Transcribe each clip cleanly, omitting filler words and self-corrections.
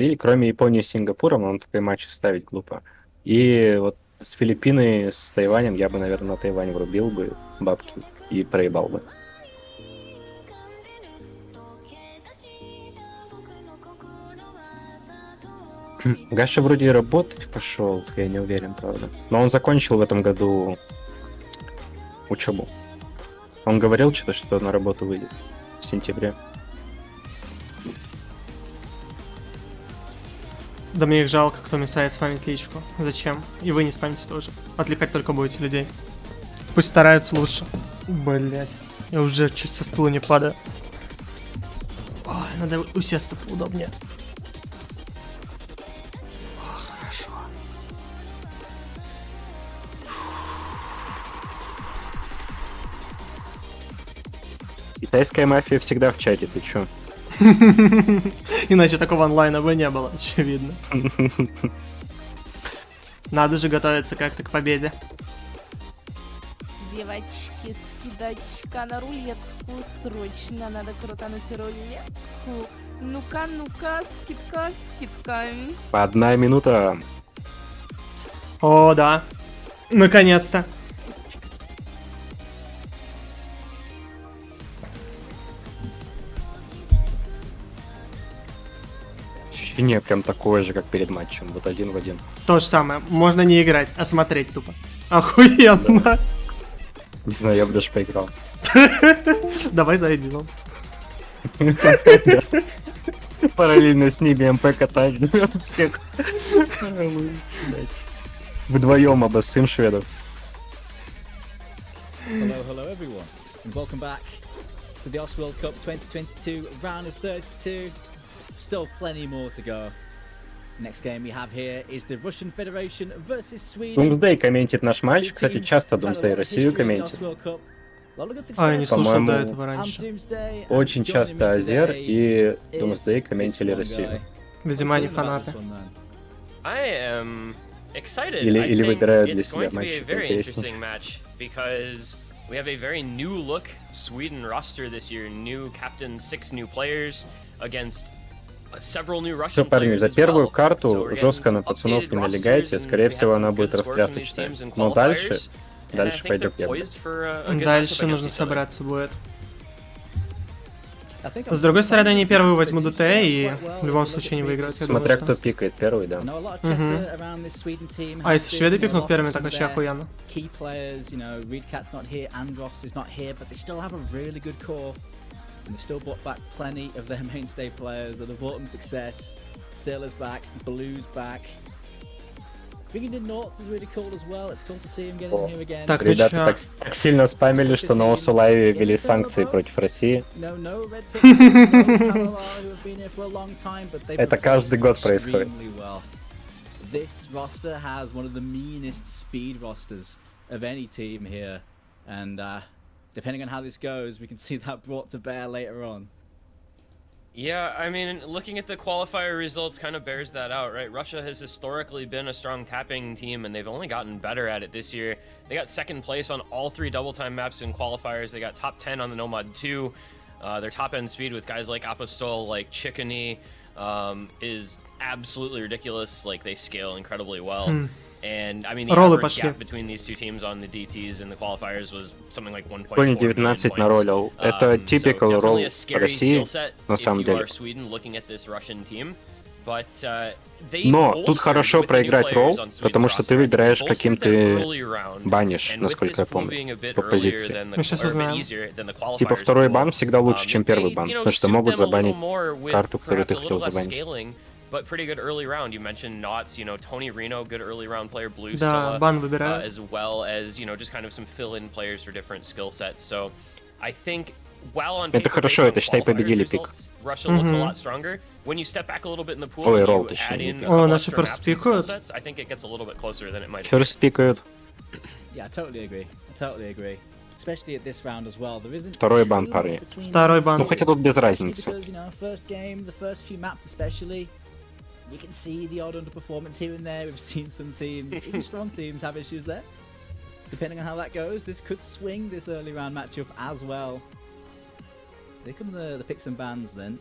Или кроме Японии и Сингапура, нам такой матч ставить глупо. И вот с Филиппиной, с Тайванем я бы, наверное, на Тайвань врубил бы бабки и проебал бы. Гаша вроде и работать пошел, я не уверен, правда. Но он закончил в этом году учебу. Он говорил что на работу выйдет в сентябре. Да мне их жалко, кто мешает спамить личку. Зачем? И вы не спамите тоже. Отвлекать только будете людей. Пусть стараются лучше. Блять. Я уже чуть со стула не падаю. Ой, надо усесться поудобнее. О, хорошо. Китайская мафия всегда в чате, ты чё? Иначе такого онлайна бы не было, очевидно. Надо же готовиться как-то к победе. Девочки, скидочка на рулетку. Срочно надо крутануть рулетку. Ну-ка, ну-ка, скидка, скидка. 1 минута. О, да. Наконец-то. Ощущение прям такое же, как перед матчем. Вот 1 в 1. То же самое. Можно не играть, а смотреть тупо. Охуенно. Не знаю, я бы даже поиграл. Давай зайдем. Параллельно с ними МП катать всех. Вдвоем обоссым шведов. Hello everyone, and welcome back to the OS World Cup 2022 round of 32. Still plenty more to go. Next game we have here is the Russian Federation versus Sweden. Думсдей комментит наш матч. Кстати, часто Думсдей Россию комментит. А, я не слушал По-моему, до этого раньше. Очень часто Азер и Думсдей комментили Россию. Видимо, они фанаты. Или выбирают для себя матчи поинтереснее. Because we have a very new look Sweden roster this year, new captain, 6 new players against several new Russian Все, парни, за players as первую well. карту So we're жестко getting на some пацанов updated не rosters, налегайте. and Скорее we всего, had она some будет good scores from these растрясочная. teams in Но дальше qualifiers, and I think пойдет they're явно. poised for a good Дальше matchup нужно against each other. собраться будет. С другой стороны, они первые возьмут ДТ и в любом случае не выиграют. я Смотря думаю, кто что. пикает первый, да. А если шведы пикнут первыми, так вообще охуенно. Key players, you know, Reedcat's not here, Andros is not here, but they still have a really good core. And they've still brought back plenty of their mainstay players that have brought them success. Sailor's back, Blue's back. Bringing in North is really cool as well. It's cool to see him get in here again. Так, ну Ребята чё? так сильно спамили, что на Осу Лайве ввели санкции против России. No red picks, no Talala, who have been here for a long time, but they've Это каждый год происходит. extremely well. This roster has one of the meanest speed rosters of any team here, and depending on how this goes, we can see that brought to bear later on. Yeah, I mean, looking at the qualifier results kind of bears that out, right? Russia has historically been a strong tapping team, and they've only gotten better at it this year. They got 2nd place on all 3 double time maps in qualifiers. They got top 10 on the Nomad 2. Their top end speed with guys like Apostol, like Chickeny, is absolutely ridiculous. Like, they scale incredibly well. And I mean, the Роллы average пошли. gap between these two teams on the DTs and the qualifiers was something like 1.4 Тони million 19 points. наролил. Это So typical definitely ролл a scary России, skill set на if самом you деле. are Sweden looking at this Russian team. But, they Но тут bolstered хорошо with the new проиграть players ролл, on Sweden's потому что ты roster. выбираешь, Bolstered каким them ты early round, банишь, and with насколько я this pool помню, being a bit по earlier позиции. than the- Мы сейчас or a bit узнаем. easier than the qualifiers Типа второй pool, бан всегда лучше, чем it первый may, бан, you know, потому что suit могут them a little забанить more with карту, которую ты perhaps a хотел little less забанить. scaling, but pretty good early round. You mentioned Knots, you know, Tony Reno, good early round player, Blue Да, Scylla, бан выбирают. as well as, you know, just kind of some fill-in players for different skill sets. So I think while on Это paper, хорошо, based это on считай qualifiers победили пик. results, Russia looks a lot stronger. When you step back a little bit in the pool, Ой, and ролл, you точнее, add не in a пик. couple наши extra просто maps and skill пикают. sets, I think it gets a little bit closer than it might. Ферст пикают. Yeah, I totally agree. I totally agree. Especially at this round as well. There isn't Второй бан, too парни. much between Второй these бан. Ну two. хотя тут без Especially разницы. because, you know, first game, the first few maps especially, you can see the odd underperformance here and there. We've seen some teams, even strong teams, have issues there. Depending on how that goes, this could swing this early round matchup as well. Here come the picks and bans then.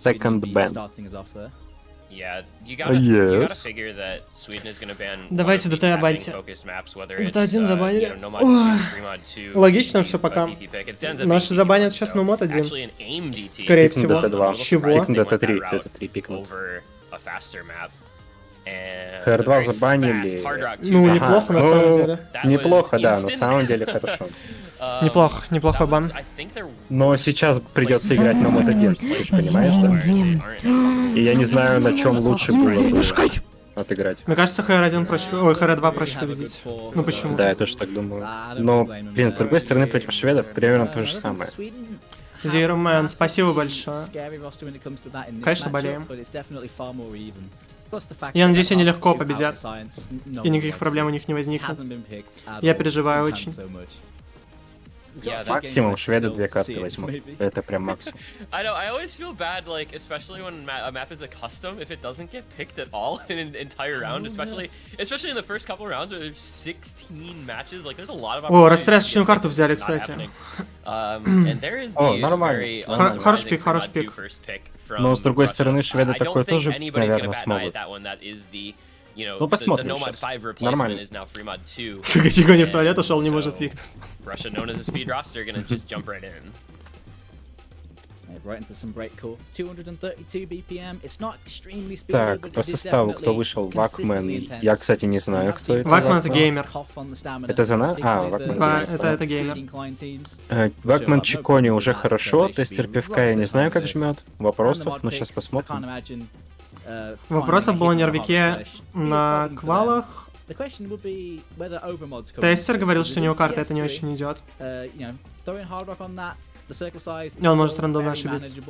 Second will be ban. starting us off there. Yeah, you gotta Yes. figure that Sweden is gonna ban Давайте one of ДТ these баньте. tapping-focused maps, whether ДТ it's, 1 забанили. you know, Nomad Ой. 2, Fremod 2, Логично DT, всё пока. DT pick. It ends up Наши being забанят DT1, сейчас so Nomad 1. actually an aim DT. Скорее Пикнут всего. I'm a ДТ2. little Чего? surprised they Пикнут went that ДТ3. route ДТ3 пикнут. over a faster map. And ХР2 a very забанили. fast Hard Rock 2 Ну, ban. неплохо, на ну, самом деле. That Неплохо, was да, на instant. самом деле хорошо. Неплохо, неплохой That бан. was, I think they're Но сейчас придется играть на мод 1, ты же понимаешь, да? И я не знаю, на чем лучше было бы отыграть. Мне кажется, ХР1 проще... Ой, ХР2 проще победить. Ну почему? Да, я тоже так думаю. Но, блин, с другой стороны, против шведов примерно то же самое. Zero Man, спасибо большое. Конечно, болеем. Я надеюсь, они легко победят. И никаких проблем у них не возникнет. Я переживаю очень. Yeah, that Максимум шведы 2 карты возьмут. Это прям максимум. I know. I always feel bad, like especially when a map is a custom, if it doesn't get picked at all in an entire round, especially in the first couple rounds where there's 16 matches. Like there's a lot of. О, расстрясочную карту взяли, кстати. And there is О, the нормально. very Хороший unsurprising пик, хороший Fremod 2 пик. first pick from Но с другой Russia. стороны, шведы I don't такое think тоже, anybody's gonna наверное, bat an eye смогут. at that one. That is the, you know, Ну, посмотрим the Nomad сейчас. 5 replacement Нормально. is now Fremod 2. Сука, чего не в туалет ушел, не So, может пикнуть. Russia, known as a speed roster, gonna just jump right in. Right into some breakcore. 232 BPM. It's not extremely speedy, Так, but по it is составу, кто definitely вышел? consistently Вакмен. intense. Я, кстати, не знаю, кто это. Вакмен это геймер. Это Зона? А, Вакмен это геймер. Вакмен Чикони уже хорошо, тестер пивка я не знаю, как жмет. Вопросов, но сейчас посмотрим. Вопросов было нервике на квалах. Тестер говорил, что у него карта это не очень идет. И он может рандомно ошибиться.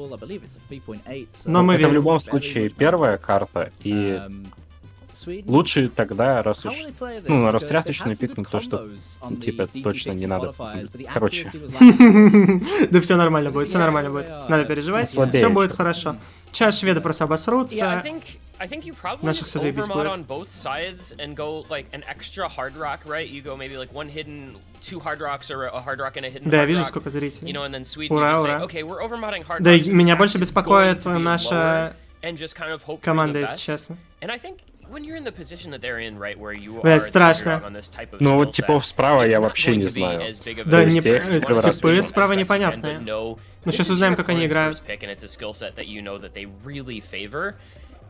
Но Ну, мы это в верим. любом случае первая карта, и лучше тогда, раз уж, ну, на растрясочную пикнуть то, что, типа, точно не надо. Короче. Да все нормально будет, все нормально будет. Надо переживать, Слабее все будет ещё. хорошо. Сейчас шведы просто Yeah, обосрутся. I think you probably Наших just соседей overmod будет. on both sides and go like an extra hard rock, right? You go maybe like one hidden, 2 hard rocks, or a hard rock and a hidden Да, я hard вижу, rock. сколько You зрителей. know, and then Sweden, Ура, you just say, ура. okay, we're overmodding hard Да, rocks. и меня The больше attack is беспокоит going to be наша lower, and just kind of hope for the команда, если best. честно. And I think when you're in the position that they're in, right, where you Бля, are the страшно. underdog on this type of Ну, вот skill типов set, справа it's я not вообще going не to be знаю. as big of a Да, deal. не- То есть я их You wanna первый раз perform типы as справа best you непонятные. can, but know Ну, this сейчас is узнаем, your как они opponent's играют. first pick, and it's a skill set that you know that they really favor.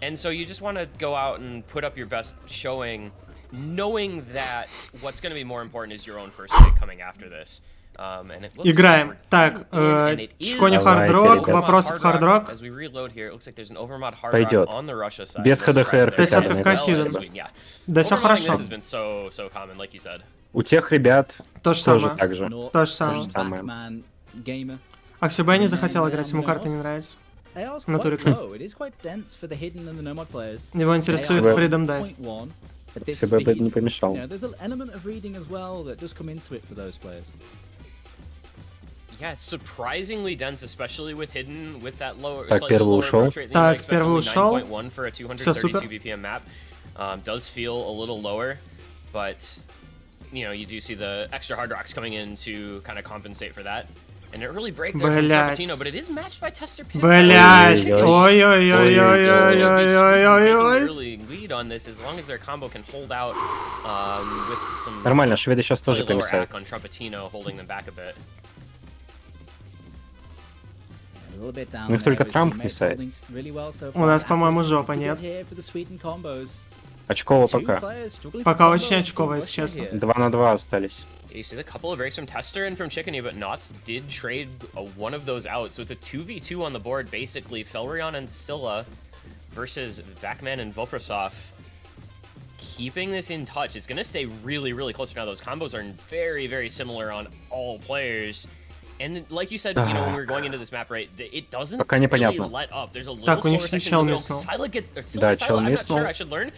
And so you just want to go out and put up your best showing, knowing that what's going to be more important is your own first pick coming after this. And it looks Играем. like we're Так, in, and it is Чикони Давайте, хардрок, ребят. вопросы в хардрок. As we reload here, it looks like there's an overmod hard Пойдет. rock on the Russia side. Без No ХДХР surprise хотя there. бы, As как well as хиден. Sweden, yeah. Да все Overmodding хорошо. this has been so common, like you said. У тех ребят То же тоже самое. так же. То же самое. самое. Аксюбе не захотел играть, ему карта не нравится. Натурика. Его интересует Себе- Freedom Dive. Себе бы не помешал. Yeah, it's surprisingly dense, especially with hidden, with that lower, Так, slightly первый lower ушел. approach rate than Так, you expect, первый only ушел. 9.1 for a Всё, 232 супер. BPM map. Does feel a little lower, but you know, you do see the extra hard rocks coming in to kind of compensate for that. And an early break there from Блядь. Trapattino, but it is matched by Tester Pip. Блять! Ой-ой-ой. Ой-ой-ой-ой-ой-ой-ой-ой. Early lead on this, as long as their combo can hold out with some Нормально, шведы сейчас тоже slightly lower комиссают. hack on Trapattino, holding them back a bit. У них только Трамп писает. У нас, по-моему, жопа, нет? Очково пока. Пока очень очково, если честно. 2 на 2 остались. You see a couple of breaks from Tester and from Chickeny, but Knots did trade one of those out. So it's a 2v2 on the board, basically. Felrion and Scylla versus Vakman and Voprasov. Keeping this in touch. It's going to stay really, really close. Now, those combos are very, very similar on all players. And like you said, you know, when we were going into this map, right, it doesn't Пока really непонятно. let up. There's a little Так, у них slower section чел in the middle. мисснул. Syla Да, чел I'm not мисснул. sure. I should learn.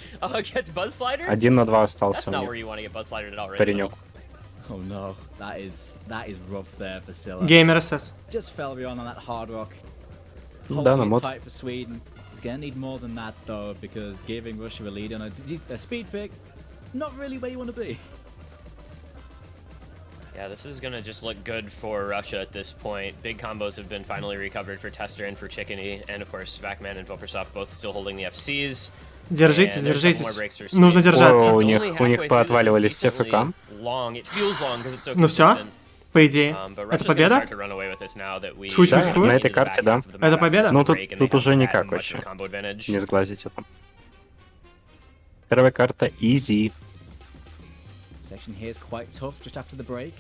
Gets Buzz Slider. 1 на 2 That's остался у not where них. you want to get Buzz Slidered out right Паренек. now. Oh no, that is rough there for Scylla. Геймер СС. Just Felrion on that hard rock. Ну да, на Holding it мод. tight for Sweden. It's gonna need more than that though, because giving Russia a lead on a speed pick, not really where you want to be. Yeah, Yeah, this is gonna just look good for Russia at this point. Big combos have been finally recovered for Tester and for Chickeny, and of course, Vacman and Vopersoft both still holding the FCs. Держитесь, And there's a couple more держитесь. breaks for Нужно Sweden. держаться. О, у It's них- only у них halfway through, this поотваливались is все ФК. decently long. It feels long 'cause it's so Ну всё, consistent. по идее. But Это Russia's gonna победа? start to run away with this now that we Тьфу-тьфу-тьфу. get Да, на into этой the карте, back да. half of the Это map победа? after Ну the тут, break, and they тут have уже that никак much вообще. of a combo advantage. Не сглазить это. Первая карта easy. Section here is quite tough just after the break.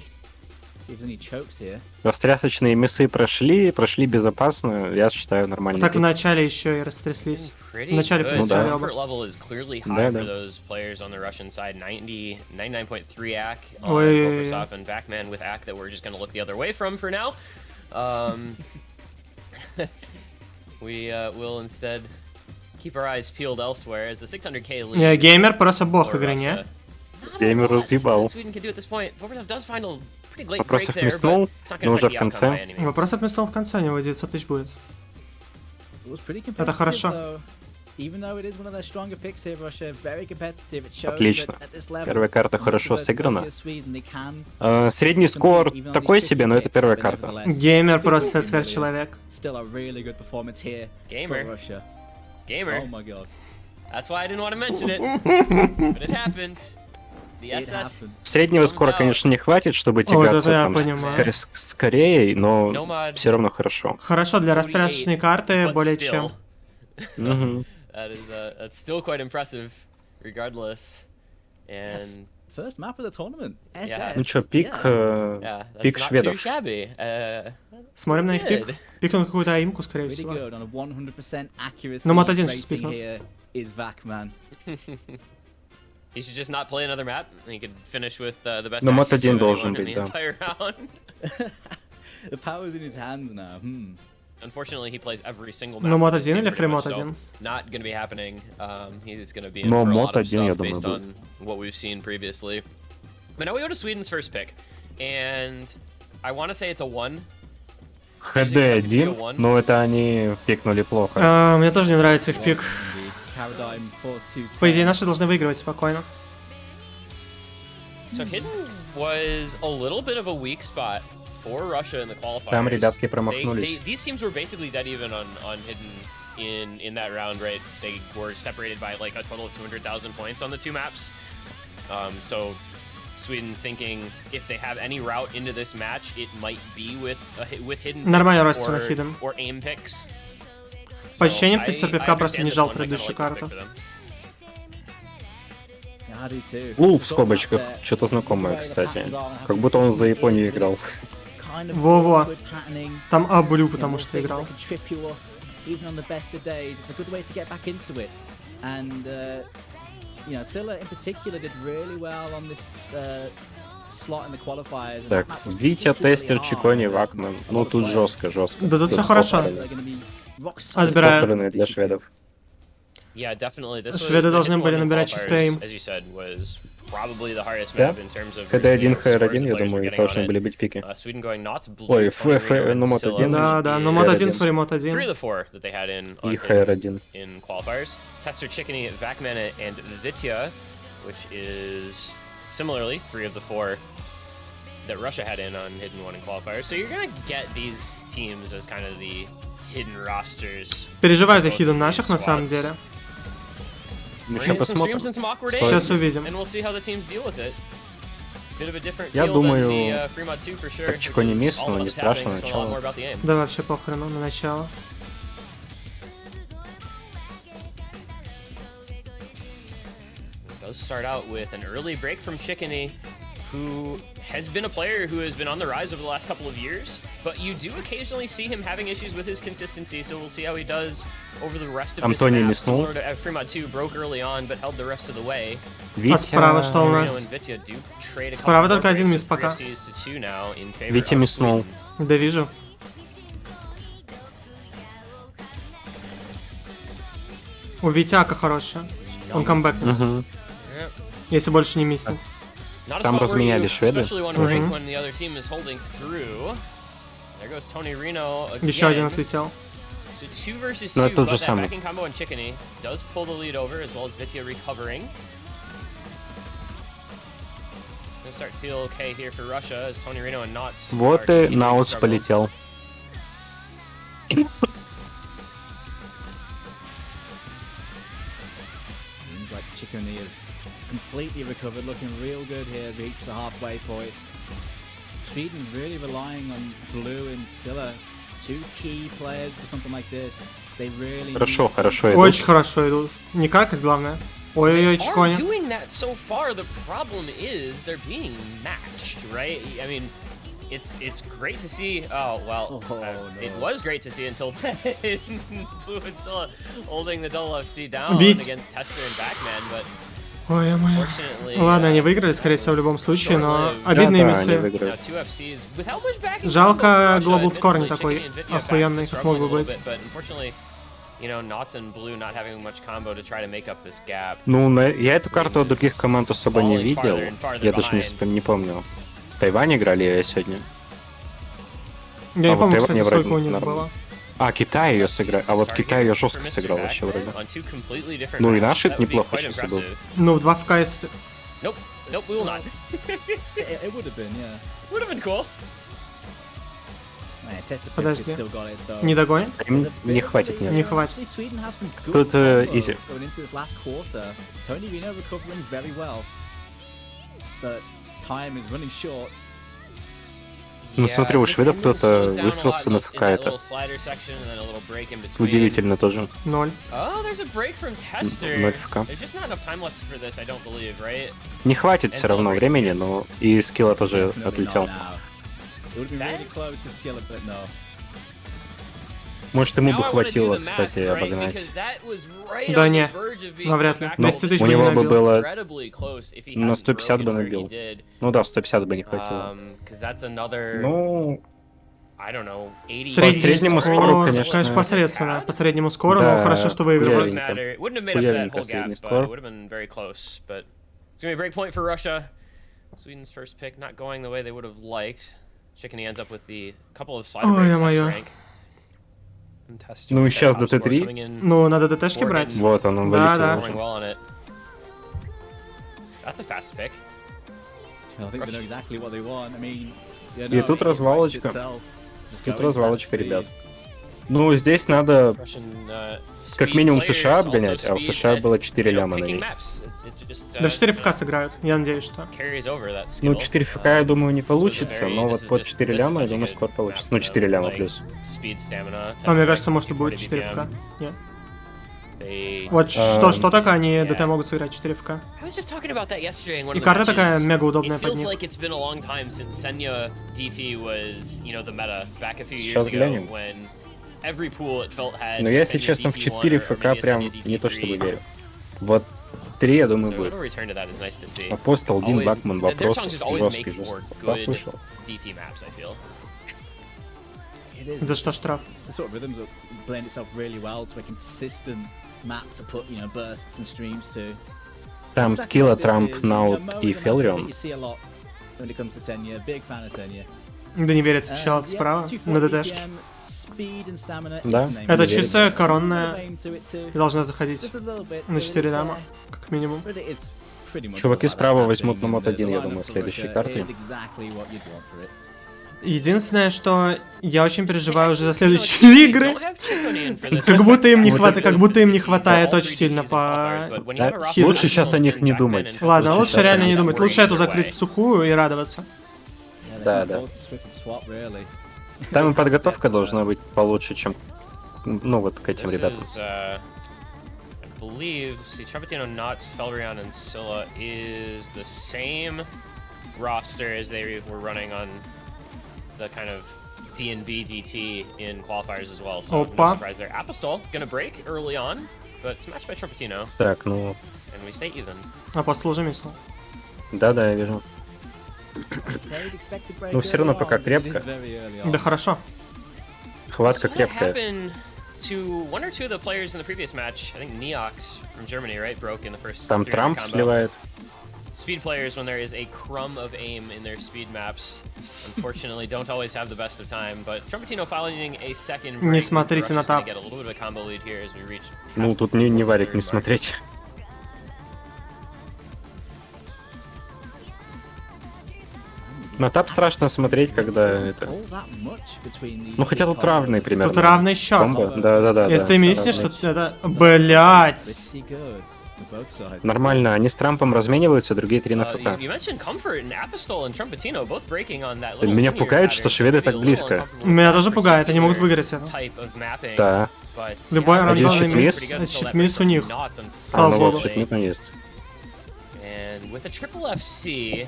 See if there's any chokes here. Растрясочные мясы прошли безопасно, я считаю, нормально. Так в начале еще и растряслись. Pretty В начале good. Ну да. прицели оба. Comfort level is clearly high Да, for да. those players on the Russian side. 99.3 AC on Ой-ой-ой. Vopersoft and Vacman with AC that we're just going to look the other way from for now. We will instead keep our eyes peeled elsewhere as the 600k lead. Не, геймер просто бог в for игре, не? Russia. Not a Геймер lot разъебал. that Sweden can do at this point. Vopersoft does find a pretty late break Вопросов there, мяснул, but it's not но gonna уже affect в the конце. outcome by any means. Вопрос отместил в конце, у него 900 тысяч будет. It was pretty competitive, Это хорошо. though. Even though it is one of their stronger picks here, Russia, very competitive. It shows Отлично. that at this level, Первая карта against хорошо the сыграна. Sweden, they can Средний скор compete even on такой these себе, 50 но это picks, первая but карта. nevertheless, Геймер 50 просто million. сверхчеловек. Still a really good performance here Gamer. for Russia. Gamer. Oh my god. That's why I didn't want to mention it. But it happened. The It SS. happened. Среднего скора, конечно, не хватит, чтобы это тягаться я там понимаю. с Кореей, но Nomad. все равно хорошо. Хорошо, для 48, растрясочной карты but более still. чем. Мгм. That's still quite impressive, regardless. And First map of the tournament. Yeah. Ну чё, пик, Yeah. yeah, that's пик not шведов. too shabby. Смотрим на их пик. Good. Пикнул какую-то аимку, скорее Really всего. good on a 100% accuracy Ну, мод один сейчас rating пикнут. here is Vacman. He should just not play another map. He could finish with the best. Но мод accuracy один of должен anyone in быть, the да. entire round. The power's in his hands now. Unfortunately, he plays every single map. Ну, мод with his 1 team или pretty фри much, мод so 1? Not gonna be happening. He's gonna be in Но for a мод lot of 1, я stuff думаю, based будет. on what we've seen previously. But now we go to Sweden's first pick, and I want to say it's a 1. ХД-1, но это они пикнули плохо. Мне тоже не нравится их пик. Paradigm 4-2-10. По идее, наши должны выигрывать спокойно. So Hidden was a little bit of a weak spot for Russia in the qualifiers. Там ребятки промахнулись. These teams were basically dead even on Hidden in that round, right? They were separated by like a total of 200,000 points on the two maps. So Sweden thinking if they have any route into this match, it might be with Hidden Нормально picks ростится на Hidden. or aim picks. По ощущениям, I- птица I пивка просто understand не this жал one. I kinda предыдущую like this pick карту. for them. Yeah, I do too. Лу в скобочках, что-то знакомое, кстати. Как будто он за Японию играл. Во-во. Там Абулю потому что играл. Even on the best of days, it's a good way to get back into it. And you know, Silla in particular did really well on this slot in the qualifiers. And Так, that match was Витя, particularly Тестер, hard. Чикони, Вакман. Ну тут жестко. Да тут всё хорошо. They're gonna be rock solid. Отбирают. Похороны для шведов. Yeah, definitely. This Шведы was, должны the были Hidden one in набирать qualifiers, чистый aim. as you said, was probably the hardest Да. map in terms of ХД1, really scores ХР1, the я players were думаю, getting должны on it. были быть пики. Sweden going Knots, Blue, Ой, Tony Reno, ну, and мод Scylla один. Да, но is мод 1, Р1. фри мод 3 of 1. the 4 that they had in on И Hidden ХР1. in qualifiers. Tester, Chickeny, Vacman, and Vitya, which is similarly 3 of the 4 that Russia had in on Hidden 1 in qualifiers. So you're gonna get these teams as kind of the hidden rosters. Переживаю за Both хиден of наших these на самом squads. деле. We're Еще gonna get some посмотрим. streams and some awkward Сейчас aims, увидим. and we'll see how the teams deal with it. Bit of a different Я feel думаю, than the Fremont 2 for sure. так Чикони which is мисс, all но about не the страшно, tapping, so a lot начало. more about the aim. Да вообще похрену на начало. Does start out with an early break from Chickeny, who has been a player who has been on the rise over the last couple of years, but you do occasionally see him having issues with his consistency, so we'll see how he does over the rest of Антоний this map. миснул. Similar to Fremont 2, broke early on, but held the rest of the way. А справа что у Reno нас? and Vitya do trade a Справа couple только more один breaks. мисс It's пока. 3 FCs to 2 now in favor Витя of миснул. Sweden. Да вижу. У Витяка хорошая. Он камбэк. Мгм. Yeah. Если больше не миснет. Not a Там spot where разменяли you шведы. especially want to break Мгм. when the other team is holding through. There goes Tony Reno again. Еще один отлетел. So 2 versus 2, Ну, это тот but же that самый. backing combo on Chickeny does pull the lead over, as well as Vitya recovering. gonna start to feel okay here for Russia as Tony Reno and Knots. Вот are и continuing to Наутс struggle. полетел. Seems like Chickoni is completely recovered, looking real good here as we reach the halfway point. Sweden really relying on Blue and Scylla, two key players for something like this. They really Хорошо, need- хорошо идут. Очень хорошо идут. Не каркость, главное. Ой-ой-ой, Are Чикони. doing that so far. The problem is they're being matched, right? I mean, it's great to see. Oh well, Oh, it no. was great to see until Blue and Scylla holding the double FC down Ведь- against Tester and Backman, but Ой-ой-ой. fortunately. Ладно, они выиграли, скорее всего, в любом случае, но short-lived. обидные Да, они миссы. выиграют. Two FCs without much backing. Жалко, from Russia, Global Score не admittedly, такой Chickeny and Vidya back to охуенный, как мог бы struggling a little быть. bit, but unfortunately, you know, Knots and Blue not having much combo to try to make up this gap. Ну, я эту карту от других команд особо не видел. Я даже не помню. В Тайване играли ее сегодня. Я не вот помню, Тайвань кстати, вроде сколько у них нормально. было. А, Китай ее сыграл. А вот Китай ее жестко сыграл вообще вроде. Ну и наши это неплохо сейчас идут. Ну, в 2 ФК если... Nope, nope, we will not. It would have been, yeah. Would have been cool. Man, Tester Подожди. still got it though. Не догонит? Им не хватит, нет. Не хватит. Actually, Sweden have some good Тут combos easy. going into this last quarter. Tony Reno recovering very well, but time is running short. Ну, смотри, у шведов кто-то высрался на ФК, это удивительно тоже. 0. Oh, there's a break from Tester. 0 ФК. There's just not enough time left for this, I don't believe, right? Не хватит все равно времени, но и скилла тоже Definitely отлетел. not now. It would have been really close with Skillet, but no. Может, ему Now бы I wanna do хватило, the math, кстати, right? обогнать. Because that was right Да on не, the verge of being навряд ли. back На to 100 тысяч У бы не него бы набил. было... incredibly close if he На hadn't 150 бы broken where he набил. did. Ну да, 150 бы не хватило. 'Cause that's another, Ну, I don't know, 80. По среднему скору, конечно. посредственно. По среднему скору, Да, но хорошо, что выигрывали. хуявенько. It wouldn't have made up that Хуявенько whole gap, средний but скор. it would have been very close. But it's gonna be a break point for Russia. Sweden's first pick not going the way they would have liked. Chickeny ends up with the couple of side Ой, breaks ё-моё. rank. And Tester Ну, with щас that до top score Т3. coming in, Ну, надо ДТшки брать. вот он Да, вылетел да. уже. scoring well on it. That's a fast pick. I think they know exactly what they want. I mean, you И know, тут it развалочка. writes itself. Just Тут going развалочка, fast speed. ребят. Ну, здесь надо Russian, как speed минимум players США also обгонять, а у speed США that, было 4 you know, ляма на picking ней. maps. It just, Да 4 you ФК know, сыграют, я надеюсь, что. carries over that skill. Ну, 4 ФК, я думаю, не получится, very- но this вот is под just- 4 this is ляма, я such a думаю, good скоро получится. map Ну, of 4 ляма playing плюс. speed, stamina, А мне tempo, кажется, может и 40 будет 4 ФК. BPM. Нет. They- Вот что такое, они yeah. ДТ могут сыграть 4 ФК. I was just talking about that yesterday in one И of the карта такая matches. мега удобная It под feels них. like it's been a long time since Senya DT was, you know, the meta back a few years Сейчас ago глянем. when every pool it felt had Но я, если Senya честно, в DT1 4 or ФК maybe a прям Senya не то DT3. чтобы верю. Вот 3, я думаю, So a будет. little return to that is nice to see. Апостол, Дин, Always- Бакман, their songs вопросов, just always жесткий, make for жесткий состав good вышел. DT maps, I feel. It is. За что штраф? It's the sort of rhythms that blend itself really well to a consistent map to put, you know, bursts and streams to. Там Second Скилла, this Трамп, is, you know, Наут Mo и is a map that Фелрион. you see a lot when it comes to Senya. Big fan of Senya. Да не верится в And, челок yeah, справа, 240 на ДТшке. BPM, speed and stamina is Да. the name Это of it. чистая Little коронная aim to it too. и должна заходить Just a little bit, на so 4 it's ляма, there. как минимум. But it is pretty much Чуваки all about справа that возьмут tapping, на мод and the 1, я lineup думаю, for следующей Russia картой. is exactly what you'd want for it. Единственное, что я очень переживаю уже за следующие игры. Как будто им не хватает очень сильно по... хитрости. Лучше сейчас о них не думать. Ладно, лучше сейчас реально они- не думать. Лучше эту закрыть в сухую и радоваться. Yeah, Да, they're да. forced to swip and swap, really. Там и подготовка должна быть получше, чем, ну, вот к этим ребятам. I believe, see, Trabatino, Knots, Felrion, and Scylla is the same roster as they were running on the kind of DNB DT in qualifiers as well. So Опа. no surprise there. Apostol gonna break early on, but smashed by Trabatino, Так, ну, and we stay even. Апостол уже мислил. да-да, я вижу. They'd expect to break Ну, всё равно early пока on, but it is крепко. very early on. Да хорошо. Хватка Saw that крепкая. happen to one or two of the players in the previous match. I think Neox from Germany, right, broke in the first. Там 3-man Трамп combo. сливает. Speed players, when there is a crumb of aim in their speed maps, unfortunately don't always have the best of time. But Trumpetino following a second break. Не смотрите на Russia's gonna тап. get a little bit of a combo lead here as we reach Ну, past тут не the варить, third не mark. смотреть. На тап страшно смотреть, когда это... Ну, хотя тут равные примерно. Тут равный счет. Комбо. Да-да-да. Если да, ты миснешь, равные. что это... Блять. Нормально, они с Трампом размениваются, другие 3 на ФК. Меня пугает, что шведы так близко. Меня тоже пугает, они могут выиграть это. Да. Любой Один рандомный мисс, щит-мисс. щит-мисс у них. А, Слава ну богу. вот, щит-мисс есть. And with a triple FC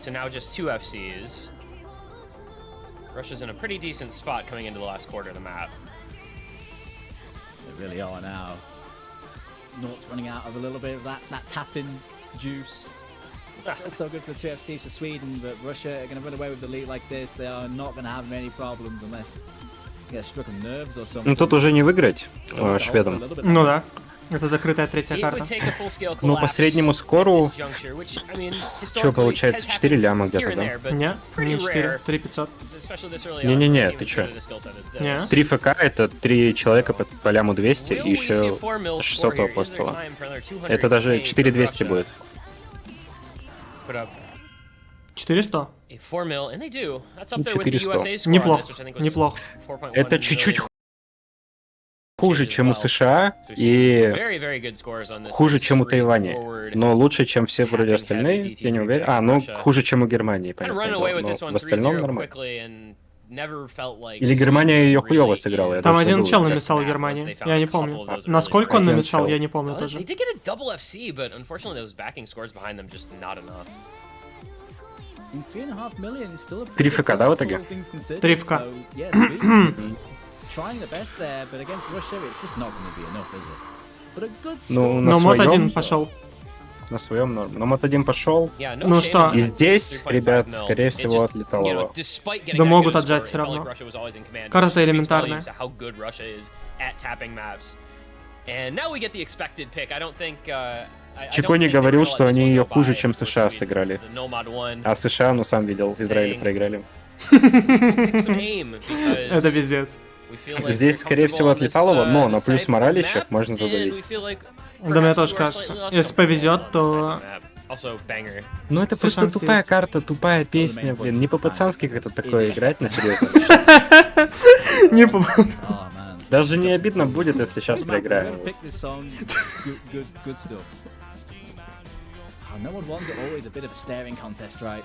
to now just 2 FCs, Russia's in a pretty decent spot coming into the last quarter of the map. They really are now. Nort's running out of a little bit of that tapping juice. It's still so good for the 2 FCs for Sweden, but Russia are going to run away with the lead like this. They are not going to have many problems unless they get struck on nerves or something. Ну тут уже не выиграть шведам. Ну да. Это закрытая третья It карта. would take a full-scale Ну, по collapse среднему скору, at this juncture, which, I mean, что historically получается, has 4 happened ляма here где-то, and да? there, but Не, pretty не 4, rare, 3500. especially this early on Не-не-не, for a team ты as чё? good as the skill set is this. Не. 3 ФК это 3 человека по ляму 200 Will и we see a еще 4 mil 600 score here? Is there апостола. time for another 200K Это даже from 4200 Russia? будет. Put up 400. a 4 mil, and they do. That's Ну, up there with the 400. USA's score on Неплохо, this, which I think was неплохо. 4.1 Это чуть-чуть million. хуже, чем у США, и хуже, чем у Тайваня. Но лучше, чем все вроде остальные, я не уверен. А, ну, хуже, чем у Германии, понятно. Но в остальном нормально. Или Германия ее хуёво сыграла, я Там даже один забыл. чел намесал Германии. Я не помню. Насколько он Один намесал, чел. я не помню тоже. They did get a double FC, but unfortunately those backing scores behind them just not enough. 3.5 million is still a 3 ФК, да, в итоге? 3 ФК. So, yeah, Sweden trying the best there, but against Russia, it's just not going to be enough, is it? But a good Ну, score. на Но мод своем, один пошел. на своем норм. Но мод один пошел. Yeah, no Ну shade что? on И that. здесь, 3.5 ребят, mil. скорее It всего, just, отлетало. you know, despite getting Да that могут good a отжать score, всё it felt like равно. Russia was always in command. Карта Just speaks элементарная. volumes to how good Russia is at tapping maps. And now we get the expected pick. I don't think Чикони говорил, что они ее хуже, чем США сыграли. А США, ну сам видел, Израиль проиграли. Это пиздец. Здесь, скорее всего, отлеталово, но на плюс мораличах можно задавить. Да мне тоже кажется. Если повезет, то... Ну это Все просто шансы тупая есть. карта, тупая песня, блин. Не по-пацански как-то такое играть на серьезно. Не по... Oh, man. Даже не обидно будет, если сейчас Doesn't matter, we're проиграем. gonna pick this song. Good stuff. Oh, no one one's always a bit of a staring contest, right?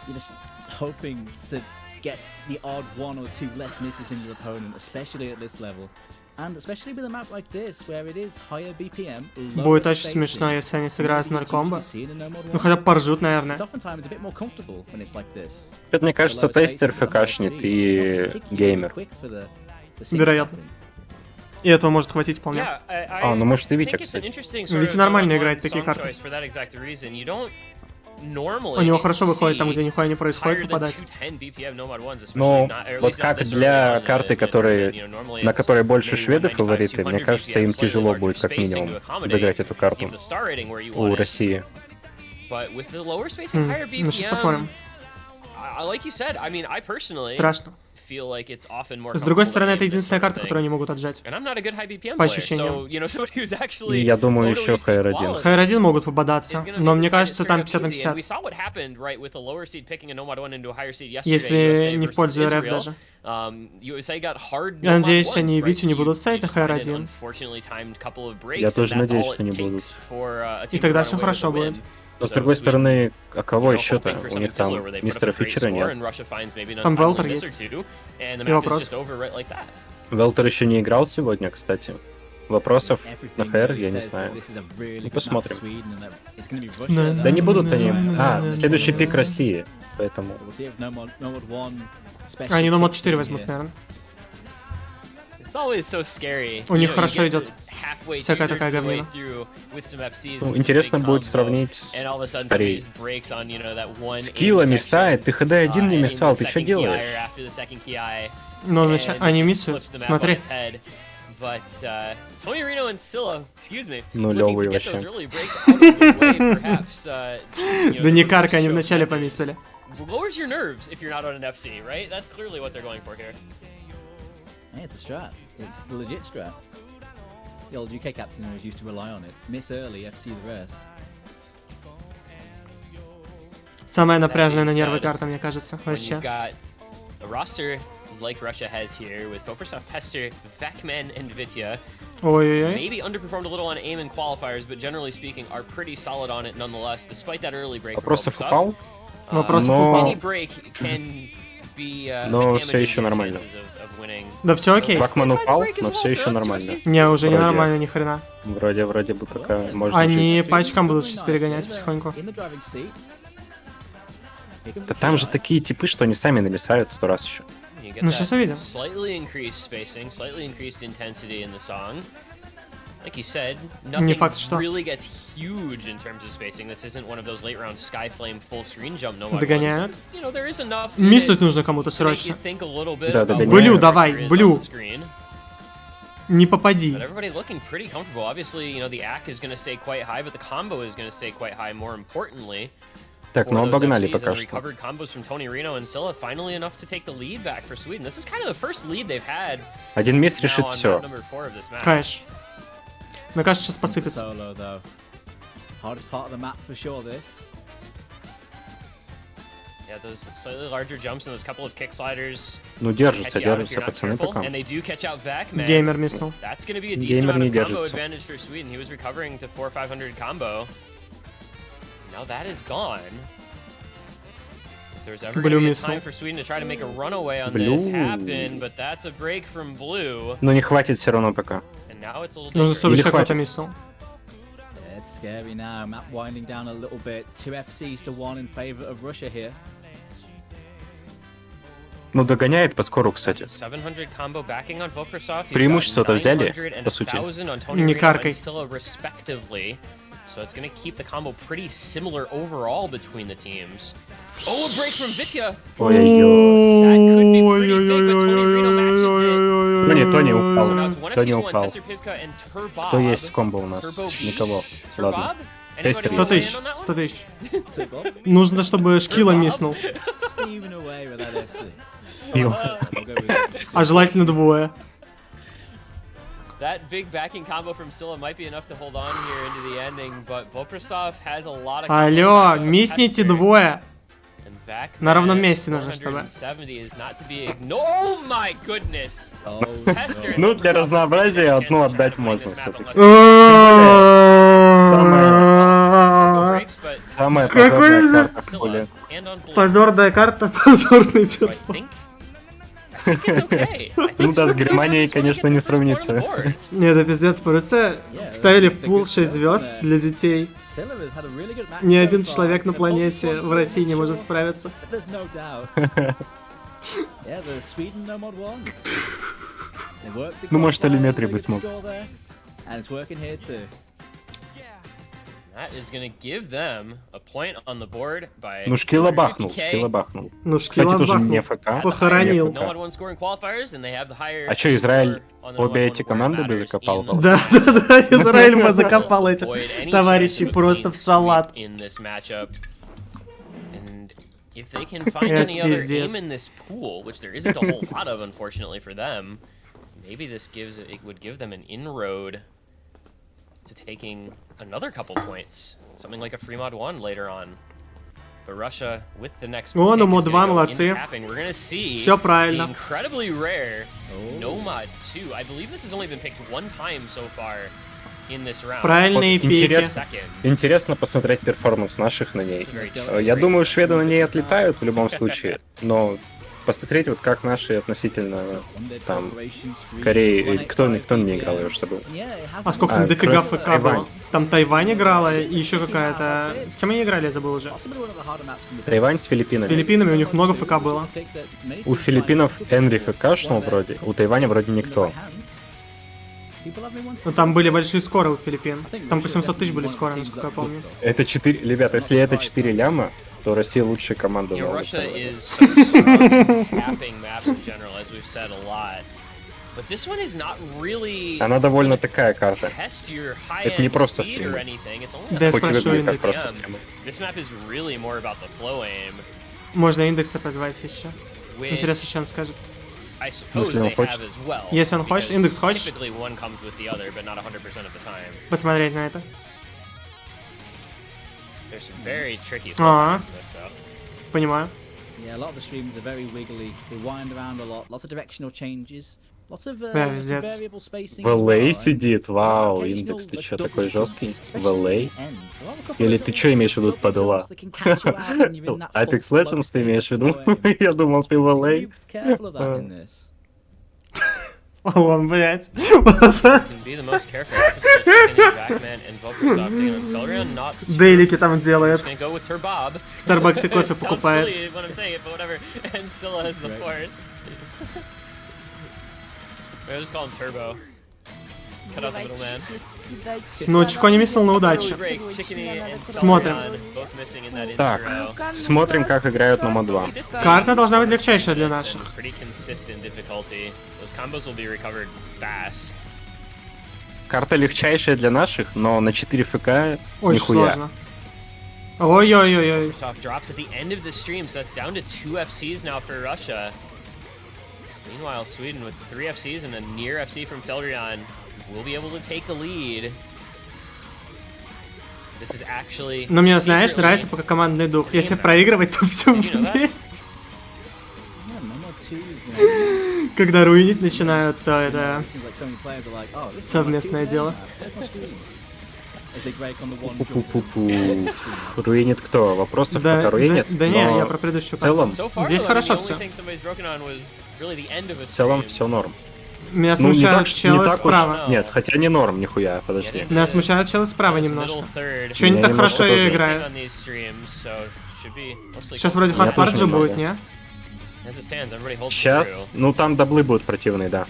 You're just hoping to get the odd 1 or 2 less misses than your opponent, especially at this level. And especially with a map like this, where it is higher BPM, lower Будет очень spacing, смешно, если они сыграют в it's usually 0-комбо. seen in no more Ну than хотя one. бы поржут, наверное. It's oftentimes a bit more comfortable when it's like this. Это, мне кажется, The lower тестер spacing, the more ФКшнит speed. и It's not particularly геймер. quick for the scene Вероятно. tapping. И этого может хватить вполне. А, ну может и Витя, кстати. Витя нормально играет такие карты. У него хорошо выходит там, где нихуя не происходит, попадать. Ну, вот как для карты, на которой больше шведы фавориты, мне кажется, им тяжело будет как минимум обыграть эту карту у России. Ну сейчас посмотрим. Страшно. С другой стороны, это единственная карта, которую они могут отжать. По ощущениям. И я думаю, еще HR1. HR1 могут пободаться, но мне кажется, там 50 на 50. Если не в пользу РФ даже. Я надеюсь, они Витю не будут ставить на HR1. Я тоже надеюсь, что не будут. И тогда все хорошо будет. Но с другой стороны, а кого еще-то? У них там мистера Фичера нет. Там Велтер есть. И вопрос. Велтер еще не играл сегодня, кстати. Вопросов на ХР я не знаю. Ну, посмотрим. Да не будут они. А, следующий пик России. Поэтому... Они на мод 4 возьмут, наверное. У них хорошо идет всякая такая говнина. Ну, интересно будет сравнить с Кореей. Скилла миссает, ты ХД-1 не миссал, ты что делаешь? Но они миссуют, смотри. Ну, лёвые вообще. Да не карка, они вначале помиссали. Hey, it's a strat. It's the legit strat. The old UK captain always used to rely on it. Miss early, FC the rest. Самая напряженная на нервы карта, мне кажется, When вообще. you've got a roster like Russia has here with Boprasov, Pester, Vacman, and Vitya. Ой-ой-ой. Maybe underperformed a little on aim in qualifiers, but generally speaking, are pretty solid on it nonetheless, despite that early break. from Вопросов Boprasov. упал, Вопросов но- упал. Any break can be Но damaging всё ещё your нормально. chances of winning. Да все окей. Вакман упал, Break as но well, все so еще that's нормально. UFC's Не, уже не Вроде. нормально, ни хрена. Вроде бы пока можно Они жить. по очкам будут Doing сейчас nice. перегонять In the- потихоньку. in the driving seat. Here comes Да the там же Killer. такие типы, что они сами нависают 100 раз еще. You get Ну, that сейчас увидим. Slightly increased spacing, slightly increased intensity in the song. Like you said, Не nothing факт, что. really gets huge in terms of spacing. This isn't one of those late round Skyflame full screen jump. No Догоняют. You know, there is enough in Миснуть it нужно кому-то to make срочно. you think a little bit Да, about догоняют. where Блю, the давай, pressure is блю. on the screen. Не попади. But everybody looking pretty comfortable. Obviously, you know, the AC is going to stay quite high, but the combo is going to stay quite high. More importantly, Так, ну for those обогнали FCs пока and что. recovered combos from Tony Reno and Scylla, finally enough to take the lead back for Sweden. This is kind of the first lead they've had Один мисс now решит on все. map number 4 of this match. Конечно. Мне кажется, сейчас посыпется. Solo though. Hardest part of the map for sure. This. Yeah, those slightly larger jumps and those couple of kick sliders Ну catch держатся, you out if держатся you're not пацаны careful. пока. And they do catch out Vacman. Геймер миснул. That's going to be a decent Геймер amount не of combo держится. advantage for Sweden. He was recovering to 4 500 combo. Now that is gone. If there's ever Blue going to be a missile. time for Sweden to try to make a runaway on Blue. this happen, but that's a break from Blue. Но не хватит все равно пока. And now it's a little Нужно, чтобы different. Или еще кто-то хватит. миснул. Yeah, it's scary now. Map winding down a little bit. 2 FCs to 1 in favor of Russia here. Ну догоняет по скору, кстати. 700 combo backing on Boprasov. He's Преимущество-то got взяли, 900 and по сути. 1000 on Tony Не Reno каркай. and Scylla respectively. So it's going to keep the combo pretty similar overall between the teams. Oh, a break from Vitya. Ой-ой-ой. That could be pretty big, but Tony Reno matches it. Тони So now упал. it's 1 Тони FC to 1 упал. Tesser Pivka and Turbob. Кто есть в комбо у нас? Turbo B? Никого. Ладно. Turbob? Тестер Anybody 100 wanna тысяч. weigh in on that one? 100 тысяч. Turbo. Нужно, чтобы Шкила миснул. Steaming away with that FC. Ё. We'll go with that. А желательно двое. That big backing combo from Scylla might be enough to hold on here into the ending, but Boprasov has a lot of Алло, combo back мисните Tester, двое. and Vacman На ровном месте нужно, чтобы. 470 is not to be ignored. Oh my goodness! Oh, Tester and Ну, для Boprasov разнообразия have a одну chance to отдать try to win можно this map всё-таки. unless breaks, but Самая Какой позорная же- карта в Scylla поле. and on Blue. Позорная карта, позорный So I перформанс. think it's okay. I think Ну да, с Sweden Германией, is gonna конечно, get не the first point on the сравнится. board. Не, это пиздец, просто вставили в пул 6 звезд для детей. Scylla has had a really good match Ни so один far. человек на They've планете both в России не sure, может справиться. but there's no doubt. Yeah, the Sweden no mod one. They worked the Ну, может, qualifiers, Алиметрий бы really good смог. score there, and it's working here too. That is going to give them a point on the board by Ну, Шкила бахнул, 250K. Шкила бахнул. Ну, Кстати, Шкила тоже не бахнул. ФК. Похоронил. Не No ФК. one scoring qualifiers, and they have the higher А чё, Израиль score on the обе one эти where it команды бы matters закопал, in получается? Да, да, да, Израиль бы закопал этих avoid any товарищей chance of просто в being салат. in this matchup. And if they can find Это any other пиздец. aim in this pool, which there isn't a whole lot of, unfortunately for them, maybe this would give them an inroad to taking another couple points, something like a free mod 1 later on. But Russia with the next О, ну, pick is мод gonna 2 go молодцы. in tapping. We're gonna see Всё the правильно. incredibly rare no mod 2. I believe this has only been picked one time so far in this round. Правильные Вот пики. интересно. Second. Интересно посмотреть перформанс наших на ней. It's a very Я думаю, шведы на ней отлетают в любом случае, но посмотреть вот как наши относительно там Кореи, кто не играл, я уже забыл. А сколько там А, дофига кроме ФК Тайвань. было? Там Тайвань играла и еще какая-то... С кем они играли, я забыл уже. Тайвань с С Филиппинами. Филиппинами у них много ФК было. У Филиппинов Энри ФК шел вроде, у Тайваня вроде никто. Но там были большие скоры у Филиппин. Там по 700 тысяч были скоры, насколько я помню. Это 4, ребята, если это 4 ляма, то Россия лучшая команда. You know, в Russia целом. is so strong tapping maps in general, as we've said a lot. But this one is not really Она довольно такая карта. test your Это не high-end просто speed стримы. or anything. It's only Да, я Хоть и спрошу выглядит как индекс. просто стримы. This map is really more about the flow aim. Можно индекса позвать еще. Which Интересно, что он скажет. I suppose Если он they хочет. have as well. Если он хочет, because индекс хочешь? Typically one comes with the other, but not 100% of the time. Посмотреть на это. There's some very tricky Ah. flip in this though. Понимаю. Yeah, a lot of the streams are very wiggly. They wind around a lot. Lots of directional changes. Lots of Да, some пиздец. variable spacing В as well, LA and сидит, вау, occasional, индекс, ты like, чё double такой jumps, жесткий? В especially LA? at the end. There are a couple Или of ты double- что имеешь в виду double под LA? jumps that can catch you out when you're in that full Apex flow Legends ты state имеешь в виду? going. Я думал, ты в So LA. be careful of that in this. Фолон, блядь. Can be the most careful. Backman and Volkersoft taking on Felrion, not Дейлики там делает. gonna go with Turbob. В Старбаксе кофе Sounds покупает. silly when I'm saying it, but whatever. And Scylla has the Right. fort. I'll just call him Turbo. Cut out the middle man. Ну, Чикони миссил на удачу. Смотрим. Так, смотрим, как играют на мод 2. Карта должна быть легчайшая для наших. Карта легчайшая для наших, но на 4 ФК Очень нихуя. сложно. Ой-ой-ой-ой. Microsoft drops at the end of the stream, so that's down to 2 FCs now for Russia. Meanwhile, Sweden with 3 FCs and a near FC from Felrion will be able to take the lead. This is actually Но мне, знаешь, secretly- нравится пока командный дух. Если проигрывать, то все You know that? вместе. Yeah, no more twos, you know. Когда руинить начинают, то это... Seems like so many players are like, oh, this is Совместное my two дело. now. Where's my screen? As they break on the one jump. Пу-пу-пу-пу. Руинит кто? Вопросов Да, пока руинит? да не, но я про предыдущую в целом, So far, Здесь though, хорошо the only всё. thing somebody's broken on was really the end of a в целом stream. все норм. Меня Ну, не смущают так, не челы так уж... справа. Нет, хотя не норм, нихуя, подожди. Меня смущают челы справа This немножко. middle third. Чё они Меня так немножко хорошо тоже. играют? On these streams, so should be mostly Сейчас вроде Я хардпарт тоже же немного. будет, не? As it stands, everybody holds Сейчас, through. ну там даблы будут противные, да.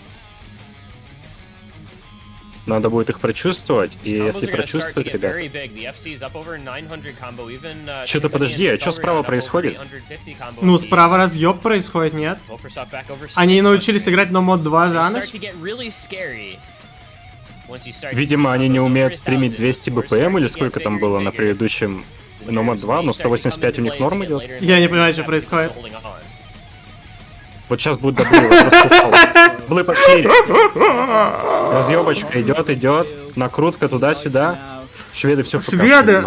Надо будет их прочувствовать, и Combos если are gonna start to прочувствовать, get ребята... very big. The FC is up over 900 combo, even, Чё-то подожди, а чё справа происходит? 850 combo Ну, apiece. справа разъеб происходит, нет? Volkersoft back over Они 600. научились играть на мод 2 за They ночь? start to get really scary once you start to Видимо, see они не combos умеют over стримить 1000. 200 Scores БПМ, start или to сколько get там bigger было and на bigger. предыдущем Номад 2, но 185 у них норм идет. Я не понимаю, что происходит. Вот сейчас будет даблы, вопрос упал. Даблы пошли. Разъебочка идет, накрутка туда-сюда. Шведы все Шведы!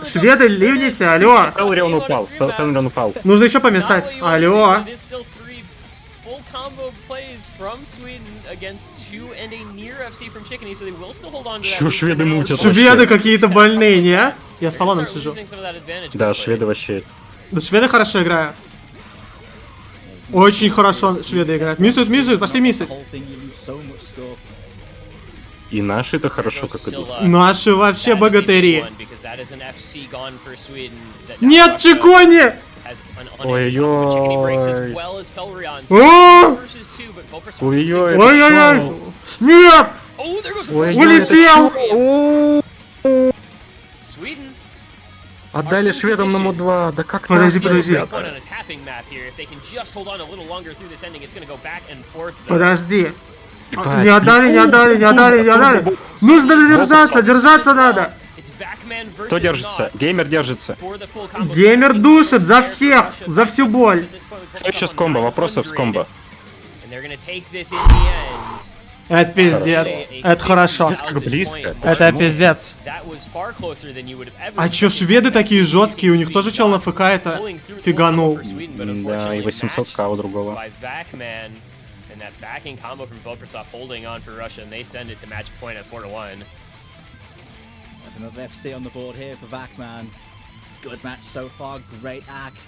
Шведы, ливните, алло! Фелрион упал, Фелрион упал. Нужно еще помесать. Алло! Чё шведы мутят Шведы вообще? какие-то больные, не? Я с фолоном сижу. Да, шведы вообще... Да шведы хорошо играют. Очень хорошо шведы играют. Миссуют, пошли миссать. Whole thing, you lose so much score. И наши-то хорошо как идут. Наши вообще богатыри. Нет, Нет, Чикони! Ой-ой-ой. О! Ой-ой, Ой-ой-ой! Нет! Улетел! Отдали шведам на мод 2, да как Подожди, так, подожди. ребята? Подожди. Ебать, Не отдали. Нужно держаться надо. Кто держится? Геймер держится. Геймер душит за всех, за всю боль. Кто еще с комбо? Вопросов с комбо. Это пиздец. Это хорошо. Здесь как близко. Это Почему? пиздец. А чё, шведы такие жесткие, у них тоже чел на ФК это фиганул. Да, и 800к у другого. And that backing combo from Volkersoft holding on for Russia, and they send it to match point at 4-1. There's another FC on the board here for Vakman. Good match so far, great act.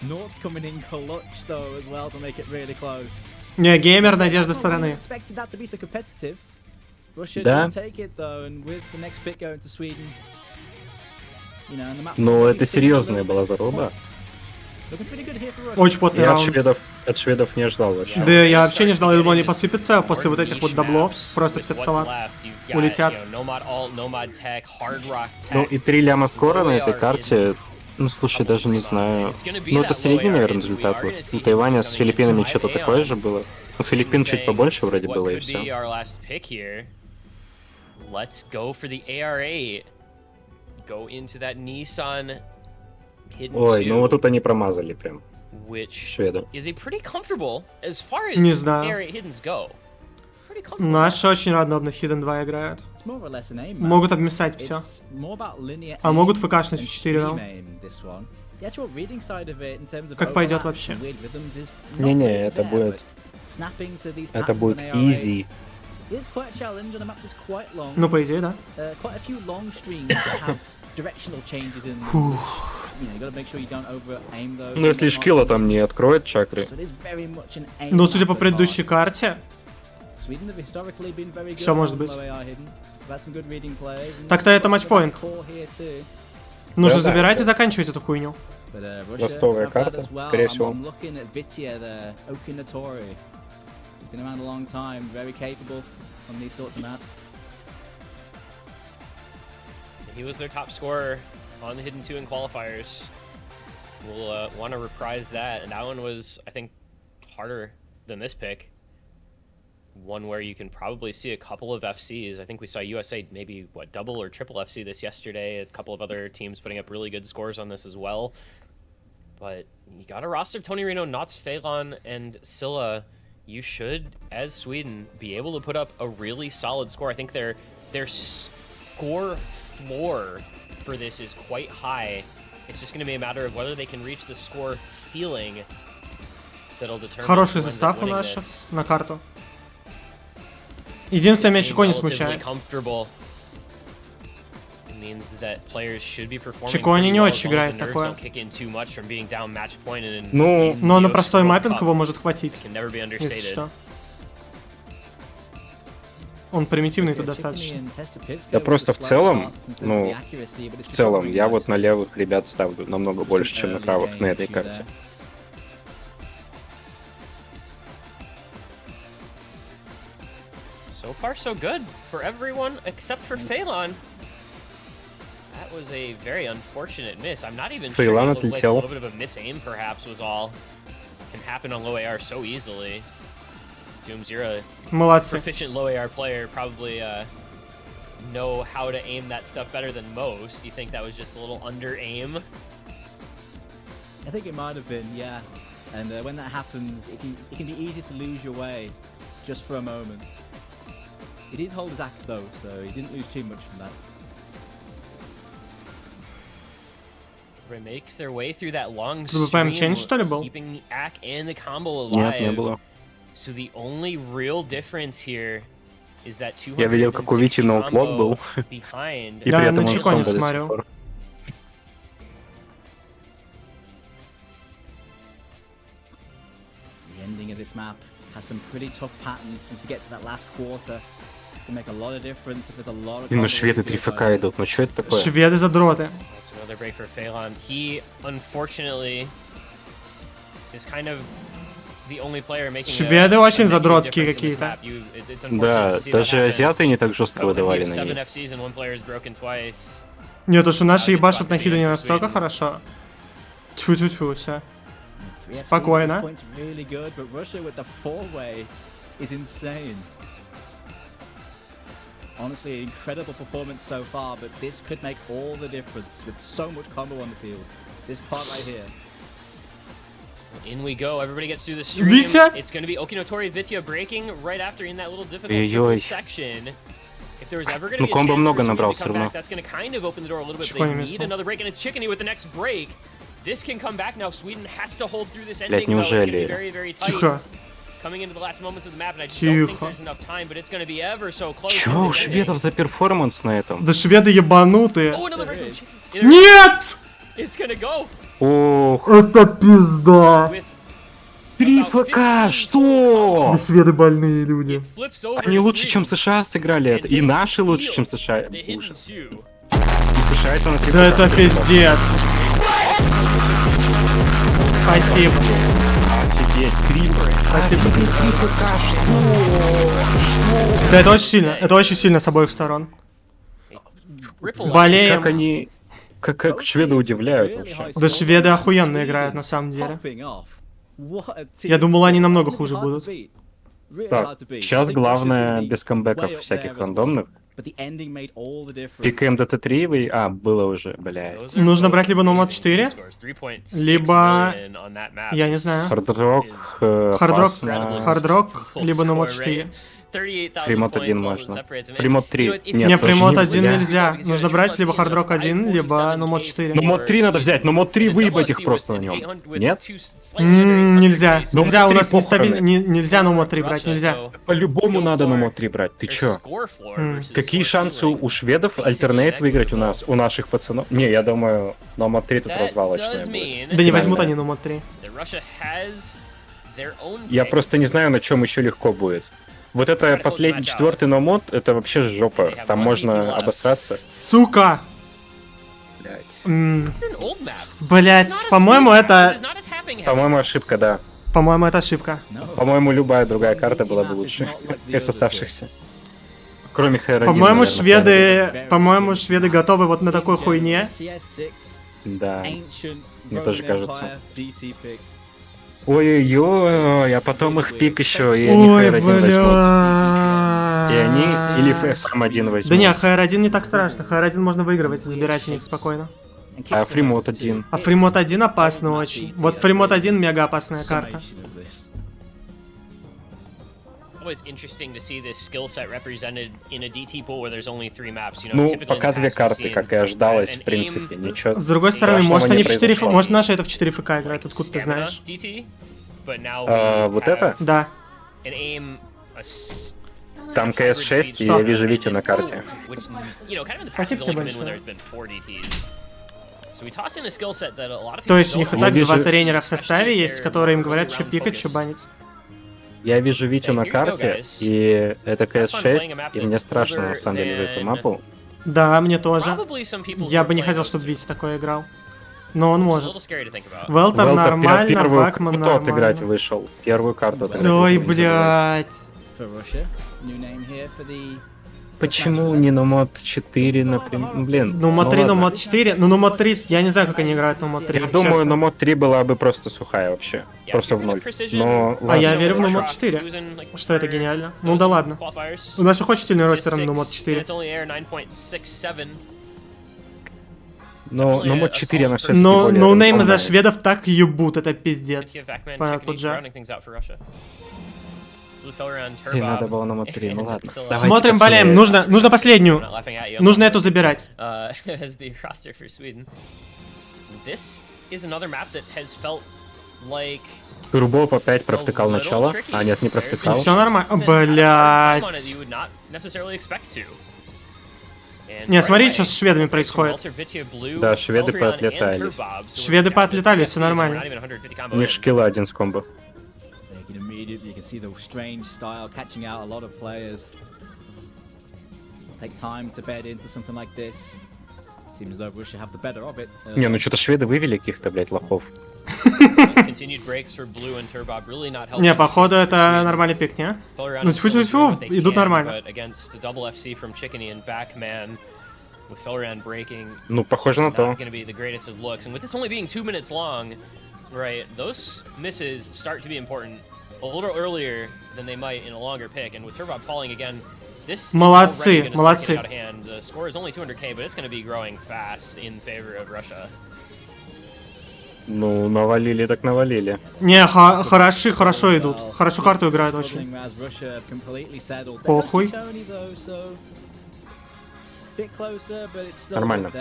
Nord's coming in clutch though as well to make it really close. Не, геймер, надежда стороны. Expected that to be so competitive. Russia Да. didn't take it though, and with the next pick going to Sweden. You know, and the map Ну, это серьезная была заруба. looking pretty good here for Russia. Очень плотный Я раунд. от шведов не ждал вообще. Да, я вообще не ждал, я думал, они посыпятся после вот этих вот даблов. Просто все в салат. Улетят. Ну и 3 ляма скоро на этой карте. Ну, слушай, даже не знаю. Ну, это средний, наверное, результат. Вот у Тайваня с Филиппинами что-то такое же было. У Филиппин чуть побольше вроде было, и все. Let's go for the AR8. Go into that Nissan Hidden Ой, ну 2, вот тут они промазали прям, which шведы. is a pretty comfortable as far as Не знаю. AR8 Hiddens go. Pretty pretty comfortable. Наши очень рандомно Hidden 2 играют. It's more or less an aim map. Могут обмесать все. It's more about linear А могут aim ФКшнуть and в 4 stream раунд. aim, this one. The actual reading side of it in terms of Как пойдет overlaps вообще? and weird rhythms is not Не-не, really это there, будет... but snapping to these Это patterns будет on ARA easy. is quite a challenge, and the map is quite long. Ну, по идее, да. Quite a few long streams that have directional changes in them. You know, you gotta make sure you don't over aim those. Ну, если Шкила там не откроет чакры. So it is very much an aim Но судя map по at предыдущей heart. карте, Sweden have historically been very good Всё может on быть. low AR hidden. We've had some good reading players, and Так-то это some матчпоинт. core here too. нужно Да-да, забирать и да. заканчивать эту хуйню. But, Russia Ростовая have карта, had as well. скорее всего. I'm looking at Vitya there, Okinatori. He's been around a long time, very capable on these sorts of maps. He was their top scorer on the Hidden 2 in qualifiers. We'll want to reprise that, and that one was, I think, harder than this pick. One where you can probably see a couple of FCs. I think we saw USA maybe, what, double or triple FC this yesterday. A couple of other teams putting up really good scores on this as well. But you got a roster of Tony Reno, Knots, Phelan, and Scylla. You should, as Sweden, be able to put up a really solid score. I think their score floor for this is quite high. It's just going to be a matter of whether they can reach the score ceiling that'll determine Хороший who ends up состав у winning наших this. на карту. Единственное, меня Being Чико не relatively смущает. comfortable. It means that players should be performing Чико pretty не well, очень as long as играет the nerves такое. don't kick in too much from being down match point and Ну, Но на in простой World маппинг Cup его может хватить, can never be если understated. что. Он примитивный тут Yeah, достаточно. Chickeny and Testa Pivka Да with просто the в slow целом, starts in terms of ну, the accuracy, but it's В целом, becoming я nice. вот на левых ребят ставлю намного больше, чем на Early правых на game этой issue карте. there. So far, so good for everyone except for Phelan. That was a very unfortunate miss. I'm not even sure. Phelan It looked like a отлетел. little bit of a miss aim, perhaps, was all. Can happen on low AR so easily. Dooms, you're a Молодцы. proficient low AR player, probably know how to aim that stuff better than most. You think that was just a little under aim? I think it might have been, yeah. And when that happens, it can be easy to lose your way just for a moment. He did hold his act though, so he didn't lose too much from that. Everybody makes their way through that long ВПМ stream, change, что ли, был? keeping the ACK and the combo Нет, не alive. было. So the only real difference here is that 260 Я видел, как у Вити ноутлог был. behind. И Да, при этом на он с Чико не комбо до сих смотрел. пор. The ending of this map has some pretty tough patterns once you get to that last quarter. It can make a lot of difference if there's a lot of Блин, ну combos шведы to 3 go ФК by. идут, ну что это такое? Шведы задроты. That's another break for Phelan. He, unfortunately, is kind of the only player making Шведы очень a negative задротские difference in this какие-то. map. It's unfortunate Да, to see that даже happen. азиаты не так жестко But when you выдавали have на 7 ней. FCs and one player is broken twice. Нет, уж наши Один ебашут на факт хиду не имеет настолько Sweden. хорошо. Тьфу-тьфу-тьфу, все. The FC at Спокойно. this point's really good, but Russia with the four-way is insane. Honestly, incredible performance so far, but this could make all the difference with so much combo on the field. This part right here. In we go. Everybody gets through the stream. Vitya? It's going to be Okinotori Vitya breaking right after in that little difficult Ой-ой. section. If there was ever going to Ну, be a комбо chance много for Sweden набрал to всё come равно. back, that's going to kind of open the door a little bit. Чего But не they мислил? need another break, and it's Chickeny with the next break. This can come back now. Sweden has to hold through this Блядь, ending, though. It's going to be неужели? very, very tight. Тихо. Coming into the last moments of the map, and I just don't think Тихо. there's enough time, but it's going to be ever so close. Чё to у this шведов ending. за перформанс на этом? Да шведы ебанутые. Oh, another break from There is. Chickeny. Нет! It's going to go Ох, Это пизда. with 3 about ФК, 15 что? Да шведы больные люди. flips over Они to лучше, Sweden. чем США сыграли это. И наши лучше, чем США. The hidden Ужас. two. И США это на 3 Да ФК это сыграли. пиздец. Спасибо. Офигеть, 3 Спасибо. ФК, Да это очень сильно. Это очень сильно с обоих сторон. Triple Болеем. Как они... Как шведы удивляют Really вообще. high Да score. шведы охуенно Sweden играют на самом деле. popping off. What a team. Я думал, они намного That's хуже hard to будут. beat. Really Так, hard to beat. I сейчас think Russia главное would be без камбэков way up всяких there as well. рандомных. But the ending made all the difference. Пикаем ДТ3, было уже, блядь. Those are Нужно both брать либо на мод amazing 4, scores. 3.6 либо- million on that map я не is- знаю. Хардрок, Хардрок, опасно. хардрок, либо на мод 4. 38,000 Фримод points 1 all that можно. separates them. Фримод 3. You know, it's- Нет, Не, тоже фримод не- 1 я- нельзя. Нужно брать либо хардрок 1, либо ну мод 4. Ну мод 3 надо взять, но мод 3 выебать их просто на нем. Нет? Нельзя. Ну, Нельзя, у мод 3 нас нестабильно. похороны. Нельзя на мод 3 брать, нельзя. По-любому надо на мод 3 брать. Ты чё? Какие шансы у шведов альтернейт выиграть у нас, у наших пацанов? Не, я думаю, на мод 3 тут развалочная будет. Да не возьмут они на мод 3. Я просто не знаю, на чем еще легко будет. Вот это последний четвертый номод, это вообще жопа. Там можно обосраться. Сука! Блять. Блять, по-моему, это... По-моему, ошибка, да. По-моему, это ошибка. По-моему, любая другая карта была бы лучше из оставшихся. Кроме Хайра. По-моему, шведы готовы вот на такой хуйне. Да. Мне тоже кажется. Ой-ой-ой, а потом их пик еще, и они Ой, Хайр-1 возьмут. бля. И они или FM1 возьмут. Да не, HR1 не так страшно. HR1 можно выигрывать, забирать у них спокойно. А Фримод 1. А Фримод 1 опасно очень. Вот Фримод 1 мега опасная карта. Ну, пока две карты, как и ожидалось, в принципе, ничего. С другой стороны, страшного может не они в 4 произошло. может наши это в 4 ФК играют, откуда ты знаешь? Вот это? Да. Там КС-6, и я вижу Витю на карте. Спасибо тебе большое. То То есть у них и Я так вижу- два тренера в составе есть, которые им говорят, что пикать, что банить. Я вижу Витю на карте, и это КС-6, и мне страшно, на самом деле, за эту мапу. Да, мне тоже. Я бы не хотел, чтобы Витя такое играл. Но он может. Велтер Велтер нормально, первую Бакман карту отыграть нормально. вышел. Первую карту отыграть Ой, вышел, не забывай. блядь. Почему не на мод 4, например? Блин. Ну, мод 3, ладно. ну, мод 4. Ну, мод 3, я не знаю, как они играют на мод 3. Я думаю, на мод 3 была бы просто сухая вообще. Просто в ноль. Но А я ладно. верю в ну мод 4. Что это гениально. Ну да ладно. У нас же очень сильный ростер на мод 4. Но мод 4 она все-таки Но более ноунеймы за рандомная. шведов так ебут, это пиздец. Тут же. Блин, надо было на мод 3, ну ладно. Давайте Смотрим, пацаны. болеем. Нужно последнюю. Нужно эту забирать. Турбоп опять провтыкал начало. А, нет, не провтыкал. Все нормально. Блять. Не, смотри, что с шведами происходит. Да, шведы поотлетали. Шведы поотлетали, все нормально. У них шкила один с комбо. You can see the strange style catching out a lot of players. Take time to bed into something like this. Seems as though Russia have the better of it. Не, ну что-то шведы вывели каких-то, блядь, лохов. Не, походу это нормальный пик, не? Ну, тьфу-тьфу-тьфу, идут нормально. Ну, похоже на то. Right, those misses start to be important a little earlier than they might in a longer pick, and with Turbob falling again, this is Молодцы, already gonna молодцы. start getting out of hand. The score is only 200k, but it's going to be growing fast in favor of Russia. Ну, навалили так навалили. Не, хорошо идут. Хорошо карту играют очень. Похуй. Нормально.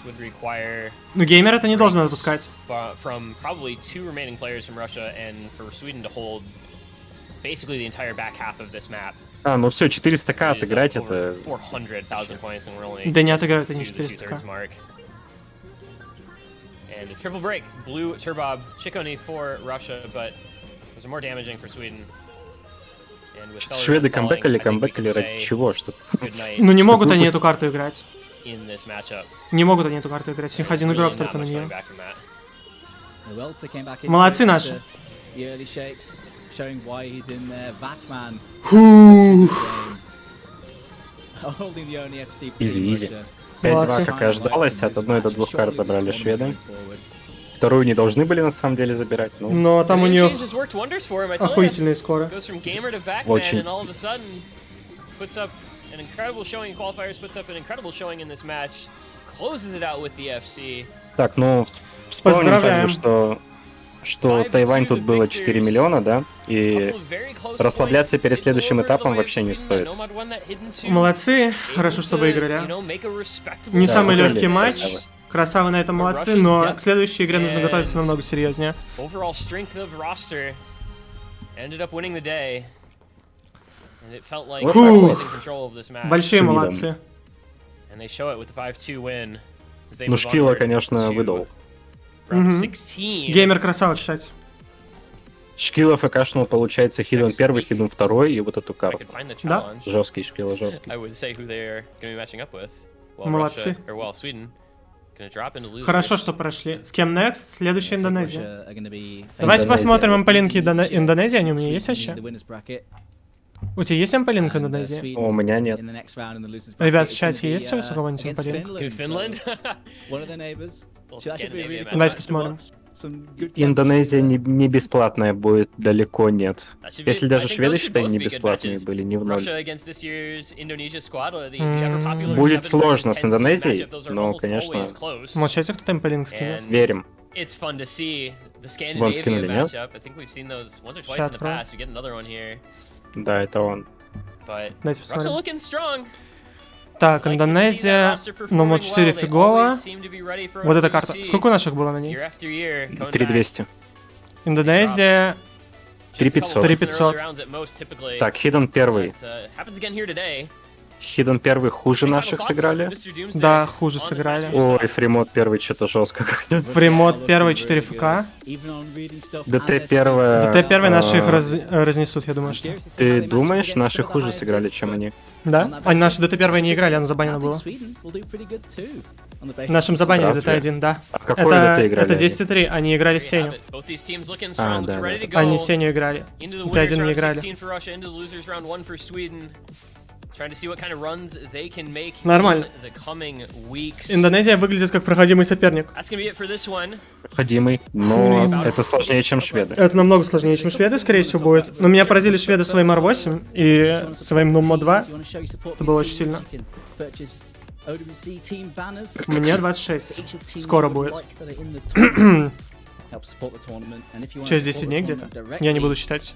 Would require Ну, геймер это не должен отпускать. from probably two remaining players from Russia and for Sweden to hold basically the entire back half of this map. А, ну все, 400к It is отыграть over это... 400,000 points, and we're only Да не отыграют они to the 400к. two-thirds mark. And a triple break. Blue Turbob Chikoni for Russia, but those are more damaging for Sweden. And with Felder Шведы falling, камбэкали, I think we камбэкали can ради say чего? Что... good night Ну, не могут они выпуск- эту карту играть. in this matchup. Не могут они эту карту играть. У них один Really игрок not только на much нее. coming back from that. Молодцы наши. Изи. 5-2, Молодцы. как и ожидалось, от 1 до 2 карт забрали шведы. Вторую не должны были на самом деле забирать, ну... Но там у The них name change has worked wonders for him, I tell ya. охуительные скоры. Goes from gamer to backman, Очень. and all of a sudden puts up an incredible showing in qualifiers, puts up an incredible showing in this match, closes it out with the FC. Так, ну, вспомним Поздравляем. также, что что Тайвань тут было 4 миллиона, да? И расслабляться перед следующим этапом вообще не стоит. Молодцы, хорошо, что выиграли. Не Да, самый выиграли, легкий матч. красавы. Красавы на этом молодцы, но к следующей игре нужно готовиться намного серьезнее. Overall strength of roster ended up winning the day. And it felt like Вот Swedan так was вот. in control of this match. Большие Swedan. молодцы. And they show it with the 5-2 win. as they Ну, move Шкила, onward конечно, to выдал. round Мгм. 16. Геймер красава, кстати. Шкила ФКшнул, получается, хиден первый, хиден второй, и вот эту If I карту. could find the Да. challenge, Жесткий Шкила, жесткий. I would say who they're going to be matching up with. While Молодцы. Russia, or while Sweden gonna drop into losers. Хорошо, что прошли. С кем next? Следующая Индонезия. Russia are gonna be Давайте Индонезия. посмотрим имполинки Индонезии, они у меня есть вообще? the winners bracket. У тебя есть имполинка And, Индонезии? Sweden У меня нет. in the next round in the losers Ребят, bracket в is чате gonna есть be, у кого-нибудь against имполинг? In Finland, Finland? one of their neighbors. Little So that should be a really Scandinavian good Давайте match to посмотрим. watch. Some good Индонезия не бесплатная будет, далеко нет. That should be- Если I даже think шведы, those should считай, both не be good бесплатные matches. были, не в ноль. Russia against this year's Indonesia squad, the ever-popular Будет 7 сложно versus с 10 Индонезией, matchup. Those are но, almost конечно, always close. Молчайте, кто-то имполинг скинет. And верим. it's fun to see the Вон Scandinavian скинули, нет? matchup. I think we've seen those once or twice Ща in the открою. past. We get another one here, Да, это он. but Дайте Russia посмотрим. looking strong. Так, Like to see that Индонезия, roster performing номер 4 well. They фигово. always seem to be ready for Вот us эта to карта. see. Сколько у наших было на ней? Year after year, coming back. 3200. Индонезия, Just a 3500. couple wins in the 3500. early rounds at most, typically. Так, хиден первый. But, happens again here today. Хиден первый хуже Any final наших thoughts, сыграли. Mr. Doomsday, Да, хуже on the сыграли. passenger Ой, side? Фримот первый что-то жестко как-то. Фримот первый 4 ФК. ДТ первая. ДТ первый наши их разнесут, я думаю, что. Ты думаешь, наши хуже сыграли, чем они? Да? Они наши ДТ первые не играли, оно забанено было. Нашим забанили Разве? ДТ-1, да. А какой ДТ играли Это они? 10-3, они играли с There you Сеню. have it. Both these teams looking А, strong, да, looking да, ready to да. Они go. с Сеню играли. Into the winners Д1 не round играли. 16 for Russia, into the losers round 1 for Sweden. Trying to see what kind of runs they can make Нормально. in the coming weeks. Индонезия выглядит как проходимый соперник. That's gonna be it for this one. Проходимый, но это сложнее, чем шведы. Это намного сложнее, чем шведы, скорее всего, будет. Но меня поразили шведы своим R8 и своим Nummo 2. Это было очень сильно. Мне 26. Скоро будет. Через 10 дней где-то. Я не буду считать.